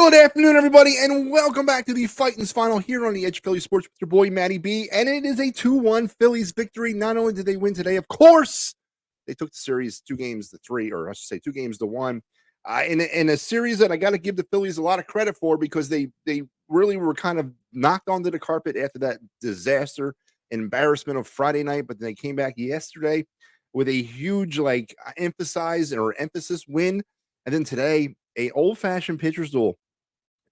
Good afternoon, everybody, and welcome back to the Fighting's Final here on the Edge Philly Sports with your boy, Matty B. And it is a 2-1 Phillies victory. Not only did they win today, of course, they took the series 2-3, or I should say 2-1. In a series that I got to give the Phillies a lot of credit for because they really were kind of knocked onto the carpet after that disaster and embarrassment of Friday night. But they came back yesterday with a huge, emphasis win. And then today, a old-fashioned pitcher's duel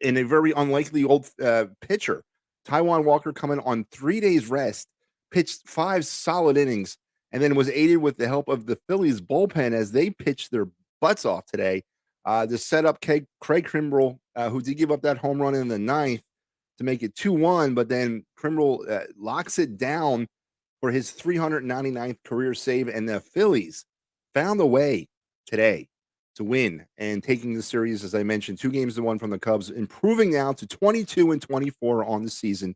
in a very unlikely old pitcher. Taijuan Walker coming on 3 days rest, pitched 5 solid innings, and then was aided with the help of the Phillies bullpen as they pitched their butts off today to set up Craig Kimbrell, who did give up that home run in the ninth to make it 2-1, but then Kimbrell locks it down for his 399th career save, and the Phillies found a way today to win and taking the series, as I mentioned, 2-1 from the Cubs, improving now to 22-24 on the season.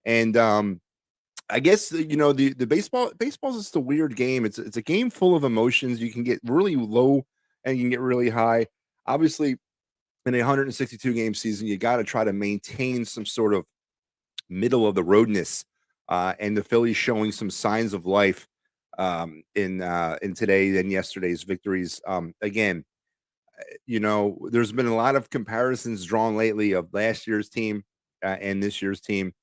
And I guess the baseball's just a weird game. It's a game full of emotions. You can get really low and you can get really high. Obviously, in a 162 game season, you got to try to maintain some sort of middle of the roadness. And the Phillies showing some signs of life in today and yesterday's victories. Again, there's been a lot of comparisons drawn lately of last year's team and this year's team.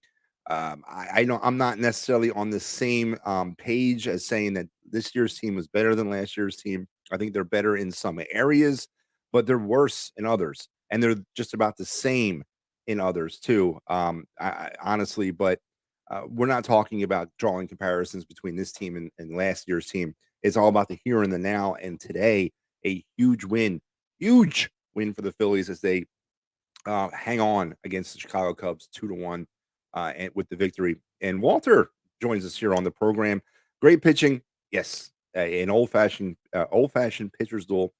I know I'm not necessarily on the same page as saying that this year's team was better than last year's team. I think they're better in some areas, but they're worse in others, and they're just about the same in others too. Honestly, but we're not talking about drawing comparisons between this team and last year's team. It's all about the here and the now. And today, a huge win for the Phillies as they hang on against the Chicago Cubs 2-1 and with the victory. And Walter joins us here on the program. Great pitching, yes, an old-fashioned pitcher's duel.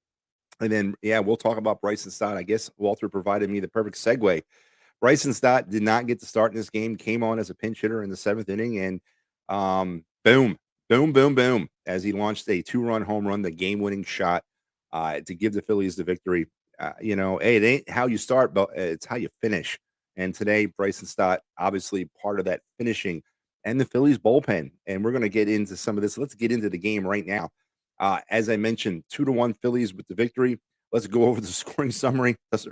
And then, we'll talk about Bryson Stott. I guess Walter provided me the perfect segue. Bryson Stott did not get to start in this game, came on as a pinch hitter in the 7th inning, and boom, as he launched a 2-run home run, the game-winning shot to give the Phillies the victory. Hey, it ain't how you start, but it's how you finish. And today, Bryson Stott, obviously part of that finishing, and the Phillies bullpen. And we're going to get into some of this. Let's get into the game right now. As I mentioned, 2-1 Phillies with the victory. Let's go over the scoring summary. It's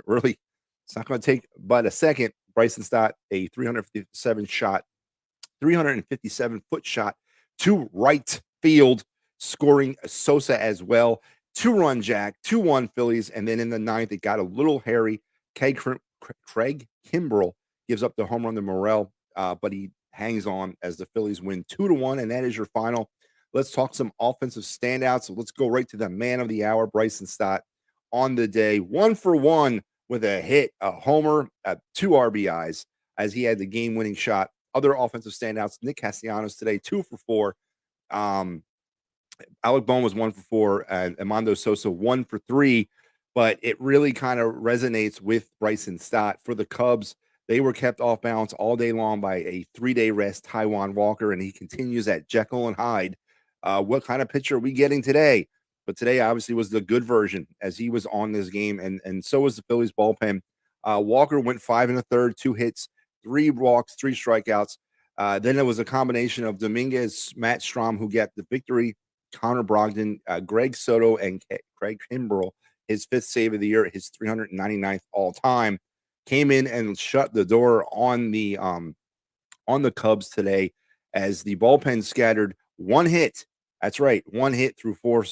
not going to take but a second. Bryson Stott, a 357-foot shot to right field, scoring Sosa as well. 2-run jack, 2-1 Phillies, and then in the ninth, it got a little hairy. Craig Kimbrell gives up the home run to Morel, but he hangs on as the Phillies win 2-1, and that is your final. Let's talk some offensive standouts. So let's go right to the man of the hour, Bryson Stott, on the day. 1 for 1 with a hit, a homer, 2 RBIs, as he had the game-winning shot. Other offensive standouts, Nick Castellanos today, 2 for 4. Alec Bohm was 1 for 4, and Armando Sosa 1 for 3. But it really kind of resonates with Bryson Stott. For the Cubs, they were kept off balance all day long by a 3-day rest, Taijuan Walker, and he continues at Jekyll and Hyde. What kind of pitcher are we getting today? But today, obviously, was the good version as he was on this game, and so was the Phillies bullpen. Walker went 5 1/3, 2 hits, 3 walks, 3 strikeouts. Then it was a combination of Dominguez, Matt Strahm, who got the victory, Connor Brogdon, Greg Soto, and Craig Kimbrell, his 5th save of the year, his 399th all-time, came in and shut the door on the Cubs today as the bullpen scattered 1 hit. That's right, 1 hit through four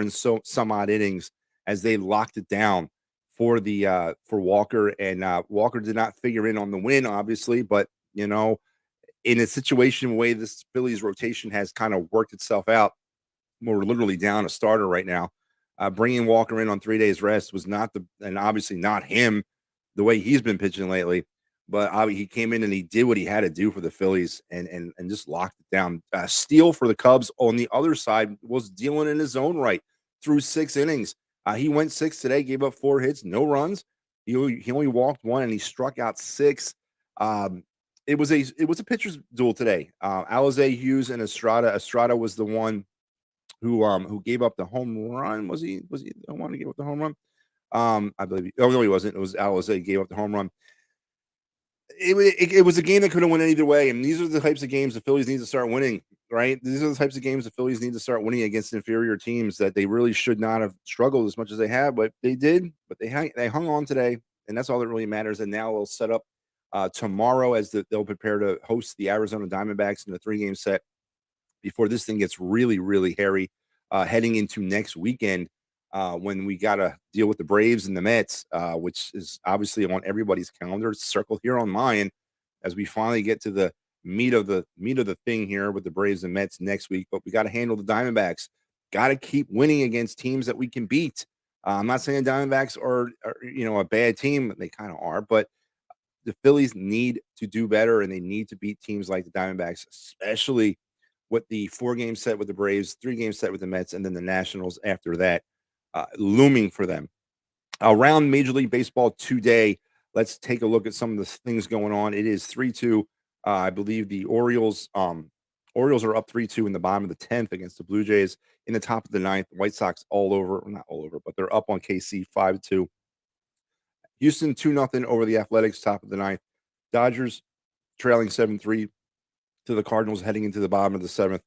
and some odd innings as they locked it down for Walker. And Walker did not figure in on the win, obviously, but in a situation way this Phillies rotation has kind of worked itself out, we're literally down a starter right now. Bringing Walker in on 3 days rest was and obviously not him the way he's been pitching lately, but he came in and he did what he had to do for the Phillies and just locked it down. Steele for the Cubs on the other side was dealing in his own right through 6 innings. He went 6 today, gave up 4 hits, no runs. He only walked 1 and he struck out 6. It was a pitcher's duel today. Alizé, Hughes, and Estrada. Estrada was the one who gave up the home run. Was he the one who gave up the home run? I believe. Oh no, he wasn't. It was Alvarez. He gave up the home run. It was a game that could have went either way, and these are the types of games the Phillies need to start winning. Right, these are the types of games the Phillies need to start winning against inferior teams that they really should not have struggled as much as they have, but they did. But they hung on today, and that's all that really matters. And now they'll set up tomorrow as they'll prepare to host the Arizona Diamondbacks in a 3-game set before this thing gets really, really hairy heading into next weekend when we got to deal with the Braves and the Mets, which is obviously on everybody's calendar. It's circled here on mine as we finally get to the meat of the thing here with the Braves and Mets next week. But we got to handle the Diamondbacks. Got to keep winning against teams that we can beat. I'm not saying Diamondbacks are a bad team. They kind of are, but the Phillies need to do better and they need to beat teams like the Diamondbacks, especially with the 4-game set with the Braves, 3-game set with the Mets, and then the Nationals after that, looming for them. Around Major League Baseball today, let's take a look at some of the things going on. It is 3-2. I believe the Orioles are up 3-2 in the bottom of the 10th against the Blue Jays. In the top of the 9th, White Sox all over, well, not all over, but they're up on KC 5-2. Houston 2-0 over the Athletics, top of the 9th. Dodgers trailing 7-3 to the Cardinals heading into the bottom of the 7th.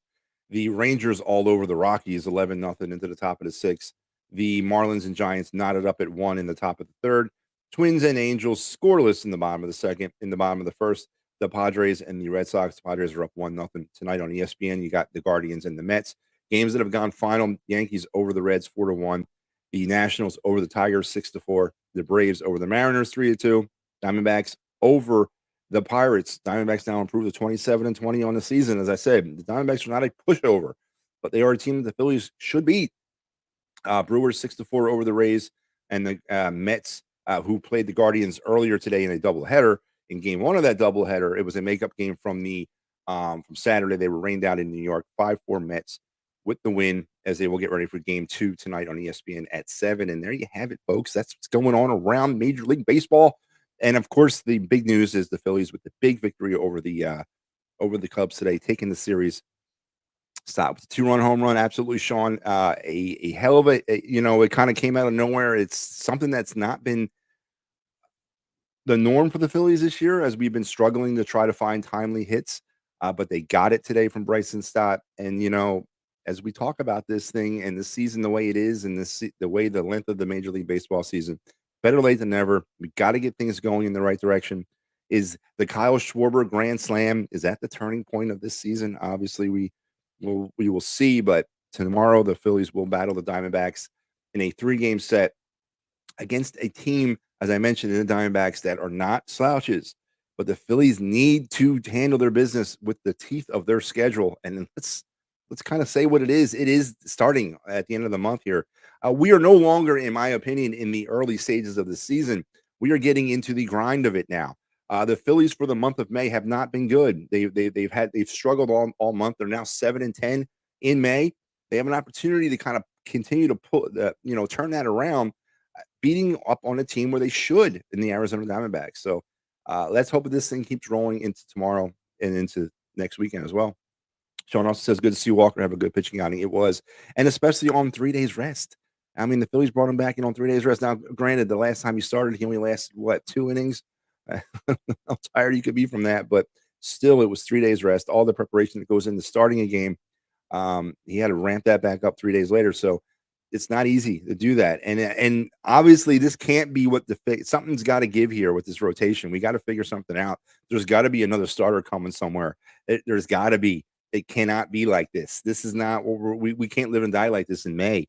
The Rangers all over the Rockies, 11-0 into the top of the 6th. The Marlins and Giants knotted up at 1 in the top of the 3rd. Twins and Angels scoreless in the bottom of the 2nd. In the bottom of the 1st, the Padres and the Red Sox. The Padres are up 1-0 tonight on ESPN. You got the Guardians and the Mets. Games that have gone final: Yankees over the Reds 4-1. The Nationals over the Tigers 6-4. The Braves over the Mariners 3-2. Diamondbacks over the Pirates. Diamondbacks now improved to 27-20 on the season. As I said, the Diamondbacks are not a pushover, but they are a team that the Phillies should beat. Brewers 6-4 over the Rays, and the Mets, who played the Guardians earlier today in a doubleheader. In game 1 of that doubleheader, it was a makeup game from Saturday. They were rained out in New York. 5-4 Mets with the win as they will get ready for game 2 tonight on ESPN at 7. And there you have it, folks. That's what's going on around Major League Baseball. And of course, the big news is the Phillies with the big victory over the Cubs today, taking the series. Stop with a 2-run home run. Absolutely, Sean. A hell of it kind of came out of nowhere. It's something that's not been the norm for the Phillies this year, as we've been struggling to try to find timely hits. But they got it today from BRYSON, STOTT. And as we talk about this thing and the season the way it is, and the length of the Major League Baseball season, better late than never. We got to get things going in the right direction. Is the Kyle Schwarber Grand Slam, is that the turning point of this season? Obviously, we will see. But tomorrow, the Phillies will battle the Diamondbacks in a 3-game set against a team, as I mentioned, in the Diamondbacks that are not slouches. But the Phillies need to handle their business with the teeth of their schedule. And let's kind of say what it is. It is starting at the end of the month here. We are no longer, in my opinion, in the early stages of the season. We are getting into the grind of it now. The Phillies for the month of May have not been good. They've struggled all month. They're now 7-10 in May. They have an opportunity to kind of continue to turn that around, beating up on a team where they should in the Arizona Diamondbacks. So let's hope that this thing keeps rolling into tomorrow and into next weekend as well. Sean also says, good to see Walker have a good pitching outing. It was, and especially on 3 days rest. I mean, the Phillies brought him back in on 3 days rest. Now, granted, the last time he started, he only lasted, 2 innings? How tired you could be from that, but still, it was 3 days rest. All the preparation that goes into starting a game. He had to ramp that back up 3 days later. So it's not easy to do that. And obviously, this can't be what something's got to give here with this rotation. We got to figure something out. There's got to be another starter coming somewhere. There's got to be. It cannot be like this. This is not what we can't live and die like this in May.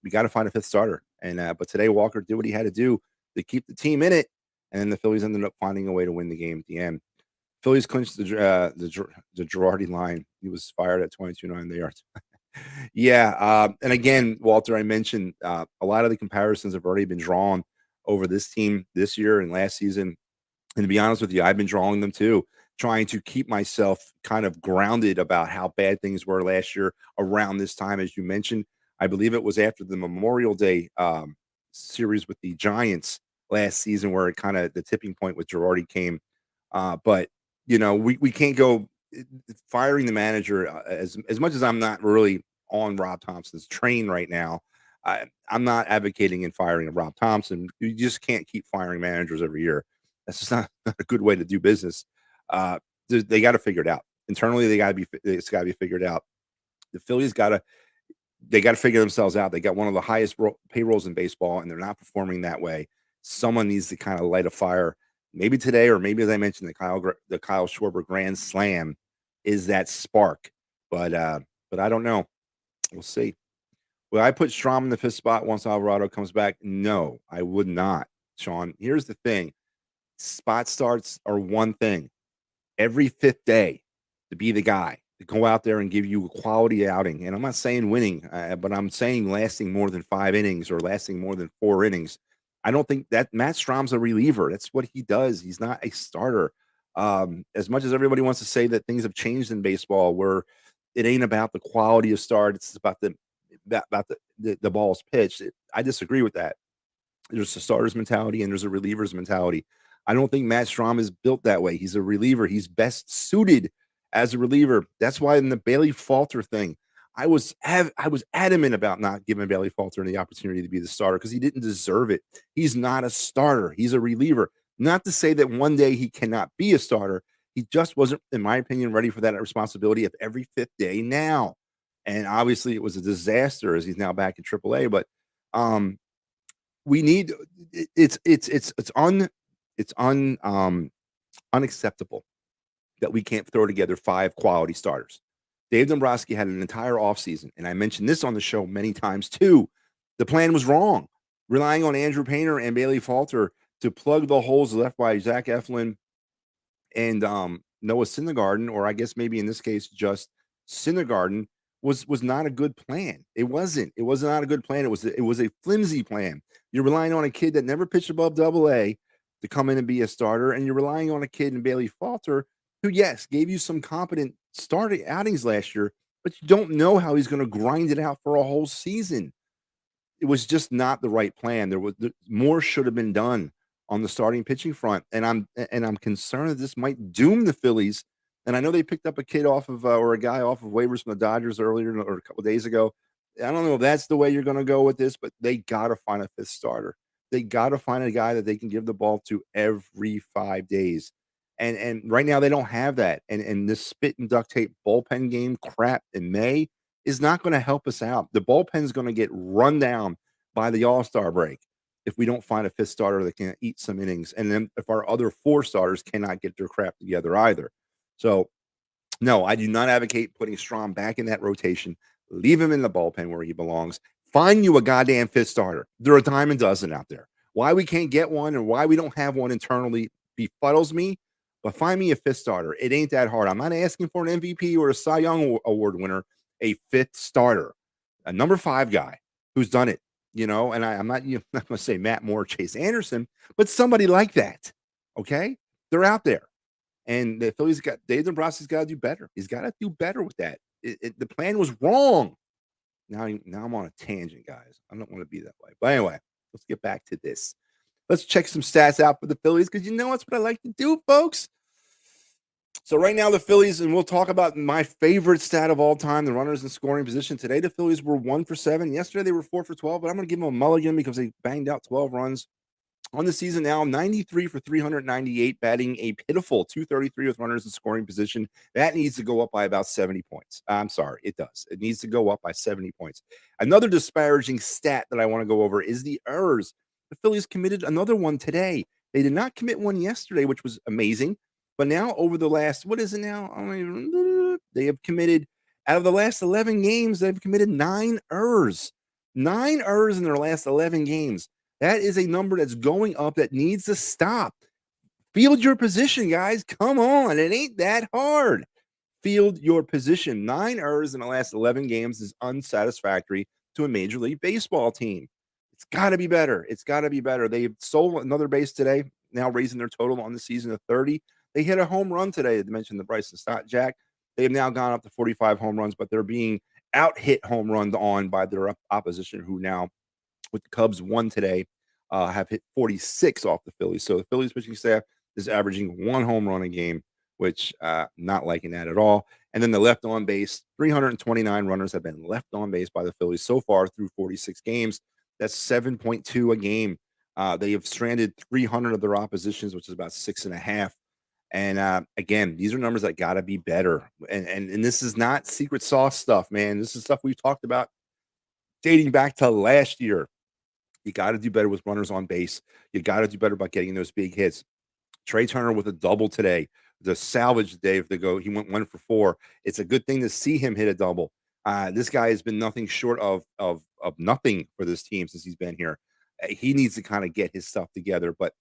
We got to find a 5th starter. And but today Walker did what he had to do to keep the team in it, and then the Phillies ended up finding a way to win the game at the end. Phillies clinched the Girardi line. He was fired at 22-9. They are. Yeah. And again, Walter, I mentioned a lot of the comparisons have already been drawn over this team this year and last season. And to be honest with you, I've been drawing them too, trying to keep myself kind of grounded about how bad things were last year around this time. As you mentioned, I believe it was after the Memorial Day series with the Giants last season where it kind of the tipping point with Girardi came. But we can't go firing the manager as much as I'm not really on Rob Thompson's train right now. I'm not advocating in firing of Rob Thompson. You just can't keep firing managers every year. That's just not a good way to do business. They got to figure it out internally. It's got to be figured out. The Phillies they got to figure themselves out. They got one of the highest payrolls in baseball, and they're not performing that way. Someone needs to kind of light a fire. Maybe today, or maybe as I mentioned, the Kyle Schwarber grand slam is that spark. But I don't know. We'll see. Will I put Strom in the fifth spot once Alvarado comes back? No, I would not, Sean. Here's the thing: spot starts are one thing. Every fifth day, to be the guy to go out there and give you a quality outing. And I'm not saying winning, but I'm saying lasting more than 5 innings or lasting more than 4 innings. I don't think that Matt Strom's a reliever. That's what he does. He's not a starter. As much as everybody wants to say that things have changed in baseball, where it ain't about the quality of start, it's about the ball's pitched. I disagree with that. There's a starter's mentality and there's a reliever's mentality. I don't think Matt Strom is built that way. He's a reliever. He's best suited as a reliever. That's why in the Bailey Falter thing, I was adamant about not giving Bailey Falter the opportunity to be the starter because he didn't deserve it. He's not a starter. He's a reliever. Not to say that one day he cannot be a starter. He just wasn't, in my opinion, ready for that responsibility of every fifth day now. And obviously it was a disaster as he's now back in AAA. But we need unacceptable that we can't throw together 5 quality starters. Dave Dombrowski had an entire offseason, and I mentioned this on the show many times too. The plan was wrong, relying on Andrew Painter and Bailey Falter to plug the holes left by Zach Eflin and Noah Syndergaard, or I guess maybe in this case just Syndergaard, was not a good plan. It wasn't. It was not a good plan. It was a flimsy plan. You're relying on a kid that never pitched above Double-A to come in and be a starter, and you're relying on a kid in Bailey Falter who, yes, gave you some competent starting outings last year, but you don't know how he's going to grind it out for a whole season. It was just not the right plan. More should have been done on the starting pitching front, and I'm concerned that this might doom the Phillies. And I know they picked up a kid off of or a guy off of waivers from the Dodgers earlier or a couple of days ago. I don't know if that's the way you're going to go with this, but they got to find a fifth starter. They got to find a guy that they can give the ball to every 5 days. And right now they don't have that. And this spit and duct tape bullpen game crap in May is not going to help us out. The bullpen's going to get run down by the All-Star break if we don't find a fifth starter that can eat some innings. And then if our other 4 starters cannot get their crap together either. So, no, I do not advocate putting Strom back in that rotation. Leave him in the bullpen where he belongs. Find you a goddamn fifth starter. There are a dime a dozen out there. Why we can't get one and why we don't have one internally befuddles me. But find me a fifth starter. It ain't that hard. I'm not asking for an MVP or a Cy Young Award winner. A fifth starter, a number 5 guy who's done it. And I'm not going to say Matt Moore, Chase Anderson, but somebody like that. Okay, they're out there. And the Phillies Dave Dombrowski's got to do better. He's got to do better with that. The plan was wrong. Now I'm on a tangent, guys. I don't want to be that way. But anyway, let's get back to this. Let's check some stats out for the Phillies because that's what I like to do, folks. So right now the Phillies, and we'll talk about my favorite stat of all time, the runners in scoring position. Today the Phillies were 1 for 7. Yesterday they were 4 for 12, but I'm going to give them a mulligan because they banged out 12 runs. On the season now, 93 for 398, batting a pitiful 233 with runners in scoring position. That needs to go up by about 70 points. I'm sorry, it does. It needs to go up by 70 points. Another disparaging stat that I want to go over is the errors. The Phillies committed another one today. They did not commit one yesterday, which was amazing. But now over the last, what is it now? They have committed, out of the last 11 games, they've committed 9 errors. 9 errors in their last 11 games. That is a number that's going up that needs to stop. Field your position, guys. Come on. It ain't that hard. Field your position. 9 errors in the last 11 games is unsatisfactory to a Major League Baseball team. It's got to be better. It's got to be better. They stole another base today, now raising their total on the season to 30. They hit a home run today. I mentioned the BRYSON STOTT Jack. They have now gone up to 45 home runs, but they're being out-hit home runs on by their opposition, who now, with the Cubs won today, have hit 46 off the Phillies. So the Phillies pitching staff is averaging 1 home run a game, which not liking that at all. And then the left on base, 329 runners have been left on base by the Phillies so far through 46 games. That's 7.2 a game. They have stranded 300 of their oppositions, which is about 6.5. And again, these are numbers that got to be better. And this is not secret sauce stuff, man. This is stuff we've talked about dating back to last year. You got to do better with runners on base. You got to do better about getting those big hits. Trey Turner with a double today. The salvage day if they go, he went 1 for 4. It's a good thing to see him hit a double. This guy has been nothing short of nothing for this team since he's been here. He needs to kind of get his stuff together. But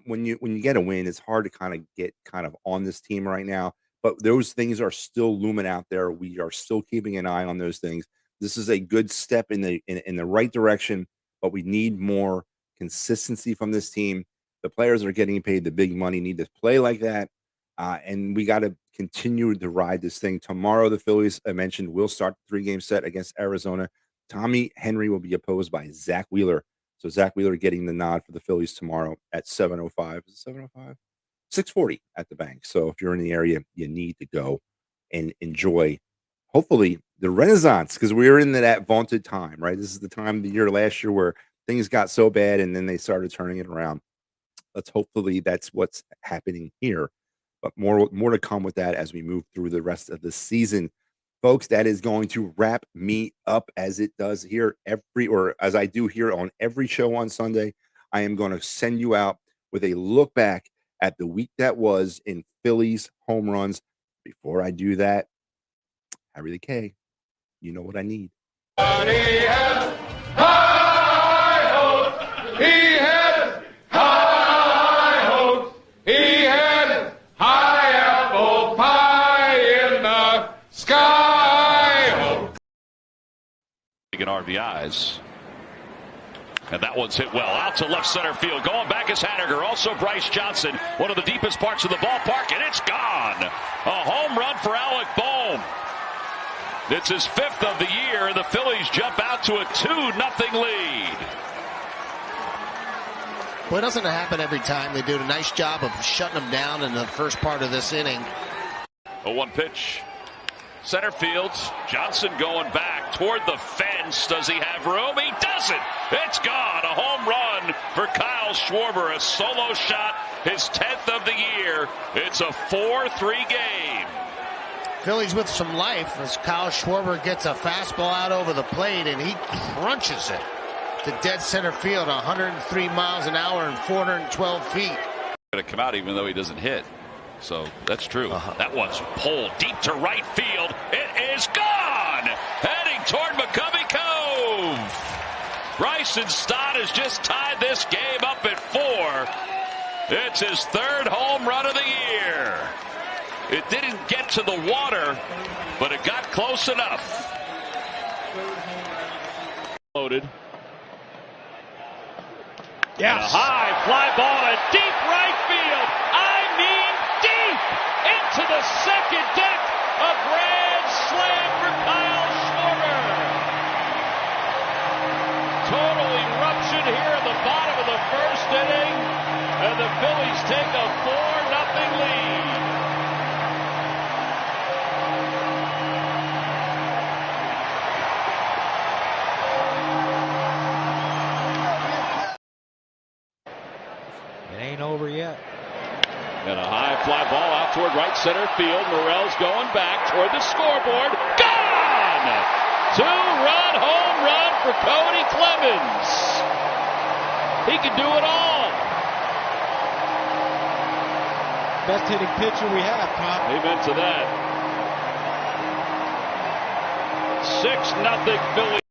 when you get a win, it's hard to kind of get kind of on this team right now. But those things are still looming out there. We are still keeping an eye on those things. This is a good step in the right direction, but we need more consistency from this team. The players that are getting paid the big money need to play like that. And we got to continue to ride this thing. Tomorrow, the Phillies, I mentioned, will start the 3-game set against Arizona. Tommy Henry will be opposed by Zach Wheeler. So Zach Wheeler getting the nod for the Phillies tomorrow at 7:05. Is it 7:05? 6:40 at the bank. So if you're in the area, you need to go and enjoy, hopefully, the Renaissance, because we're in that vaunted time, right? This is the time of the year last year where things got so bad and then they started turning it around. Hopefully that's what's happening here. But more to come with that as we move through the rest of the season. Folks, that is going to wrap me up as it does here as I do here on every show on Sunday. I am going to send you out with a look back at the week that was in Phillies home runs. Before I do that, Harry the K, you know what I need. He had high hopes. He had high hopes. He had high apple pie in the sky hopes. Taking RBIs. And that one's hit well out to left center field. Going back is Haniger. Also Bryce Johnson. One of the deepest parts of the ballpark, and it's gone. A home run for Alec Bohm. It's his 5th of the year, and the Phillies jump out to a 2-0 lead. Well, it doesn't happen every time. They do a nice job of shutting them down in the first part of this inning. 0-1 pitch. Center field. Johnson going back toward the fence. Does he have room? He doesn't. It's gone. A home run for Kyle Schwarber. A solo shot, his 10th of the year. It's a 4-3 game. Phillies with some life as Kyle Schwarber gets a fastball out over the plate and he crunches it to dead center field, 103 miles an hour and 412 feet. Going to come out even though he doesn't hit. So that's true. That one's pulled deep to right field. It is gone. Heading toward McCovey Cove. Bryson Stott has just tied this game up at 4. It's his 3rd home run of the year. It didn't get to the water, but it got close enough. Loaded. Yes. And a high fly ball to deep right field. I mean deep into the second deck. A grand slam for Kyle Schwarber. Total eruption here in the bottom of the 1st inning, and the Phillies take a 4-0 lead. It ain't over yet. And a high fly ball out toward right center field. Morel's going back toward the scoreboard. Gone! 2-run home run for Cody Clemens. He can do it all. Best hitting pitcher we have, Tom. Amen to that. 6-0 Phillies.